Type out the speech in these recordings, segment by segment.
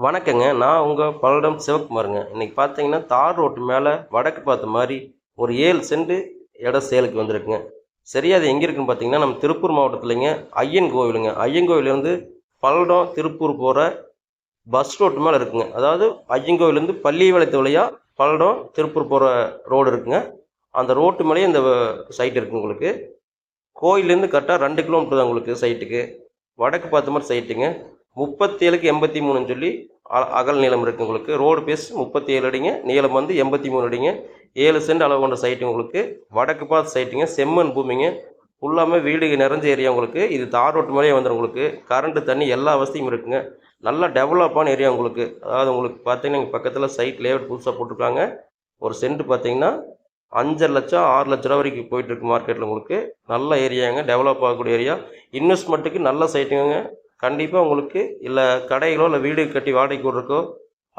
வணக்கங்க. நான் உங்க பல்லடம் சிவக்குமாருங்க. இன்னைக்கு பார்த்தீங்கன்னா, தார் ரோட்டு மேல வடக்கு பார்த்த மாரி ஒரு 7 சென்ட் இடம் சேலுக்கு வந்திருக்குங்க. சரியா அது எங்க இருக்குன்னு பார்த்தீங்கன்னா, நம்ம திருப்பூர் மாவட்டத்துலங்க ஐயன் கோவிலுங்க. ஐயன் கோவிலேருந்து பல்லடம், திருப்பூர் போற பஸ் ரோட்டு மேல இருக்குங்க. அதாவது ஐயன் கோவிலேருந்து பள்ளிபாளையத்து வழியா பல்லடம், திருப்பூர் போற ரோடு இருக்குங்க. அந்த ரோட்டு மேலேயே இந்த சைட் இருக்குங்க உங்களுக்கு. கோயிலேருந்து கரெக்டா 2 கிலோமீட்டர் தான் உங்களுக்கு சைட்டுக்கு. வடக்கு பார்த்த மாதிரி சைட்டுங்க. 37க்கு 83ன்னு சொல்லி அகல் நீளம் இருக்குது உங்களுக்கு. ரோடு பேஸ் 37 அடிங்க, நீளம் வந்து 83 அடிங்க. 7 சென்ட் அளவு கொண்ட சைட்டு உங்களுக்கு. வடக்கு பார்த்த சைட்டுங்க, செம்மண் பூமிங்க. ஃபுல்லாமே வீடு நிறைஞ்ச ஏரியா உங்களுக்கு. இது தார் ரோட்டு மேலேயே வந்துடும் உங்களுக்கு. கரண்ட்டு, தண்ணி எல்லா வசதியும் இருக்குங்க. நல்லா டெவலப்பான ஏரியா உங்களுக்கு. அதாவது உங்களுக்கு பார்த்தீங்கன்னா இங்கே பக்கத்தில் சைட் லேஅவுட் புதுசாக போட்டிருக்காங்க. ஒரு சென்ட் பார்த்தீங்கன்னா 5,5 லட்சம் 6 லட்ச ரூபா வரைக்கும் போயிட்டுருக்கு மார்க்கெட்டில் உங்களுக்கு. நல்ல ஏரியாங்க, டெவலப் ஆகக்கூடிய ஏரியா. இன்வெஸ்ட்மெண்ட்டுக்கு நல்ல சைட்டுங்க. கண்டிப்பாக உங்களுக்கு இல்லை கடைகளோ இல்லை வீடு கட்டி வாடகைக்கு விட்றக்கோ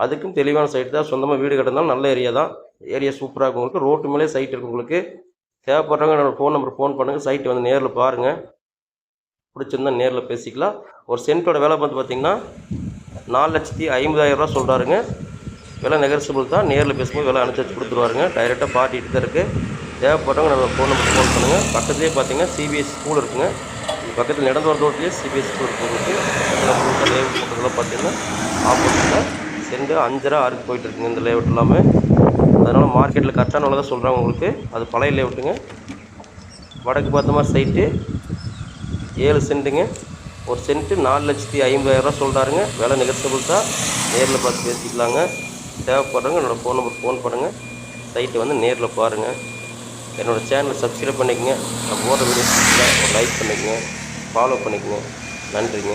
அதுக்கும் தெளிவான சைட்டு தான். சொந்தமாக வீடு கட்டினாலும் நல்ல ஏரியா தான். ஏரியா சூப்பராக இருக்கும் உங்களுக்கு. ரோட்டு மேலே சைட் இருக்குது உங்களுக்கு. தேவைப்படுறவங்க என்னோடய ஃபோன் நம்பர் ஃபோன் பண்ணுங்கள். சைட்டு வந்து நேரில் பாருங்கள். பிடிச்சிருந்தா நேரில் பேசிக்கலாம். ஒரு சென்ட்டோட விலை வந்து பார்த்திங்கன்னா 4,50,000 ரூபா சொல்கிறாருங்க. விலை நெகர்சிபிள் தான். நேரில் பேசும்போது விலை அனுசரித்து கொடுத்துருவாருங்க. டைரெக்டாக பார்ட்டிட்டு தான் இருக்குது. தேவைப்படுறவங்க நம்ம ஃபோன் நம்பர் ஃபோன் பண்ணுங்கள். பக்கத்துலேயே பார்த்தீங்கன்னா சிபிஎஸ்சி ஸ்கூல் இருக்குங்க. பக்கத்தில் நடந்து வர ரோட்லேயே சிபிஎஸ்சி ஸ்கூல் இருக்குது. லேஅவுட் போட்டதெல்லாம் பார்த்தீங்கன்னா ஆப்போசிட்டில் சென்ட் 5.5 6க்கு போயிட்டு இருக்குங்க இந்த லேஅவுட் எல்லாமே. அதனால் மார்க்கெட்டில் கரெக்டான விலை தான் சொல்கிறாங்க உங்களுக்கு. அது பழைய லேஅவுட்டுங்க. வடக்கு பார்த்த மாதிரி சைட்டு 7 சென்ட்டுங்க. ஒரு சென்ட்டு 4,50,000 ரூபா சொல்கிறாருங்க. விலை நெகர்சிபிள் தான். நேரில் பார்த்து பேசிக்கலாங்க. தேவைப்படுறவங்க என்னோடய ஃபோன் நம்பர் ஃபோன் பண்ணுங்கள். சைட்டை வந்து நேரில் பாருங்கள். என்னோடய சேனலை சப்ஸ்கிரைப் பண்ணிக்கங்க. நான் போடுற வீடியோஸ் ஒரு லைக் பண்ணிக்கங்க, ஃபாலோ பண்ணிக்கங்க. நன்றிங்க.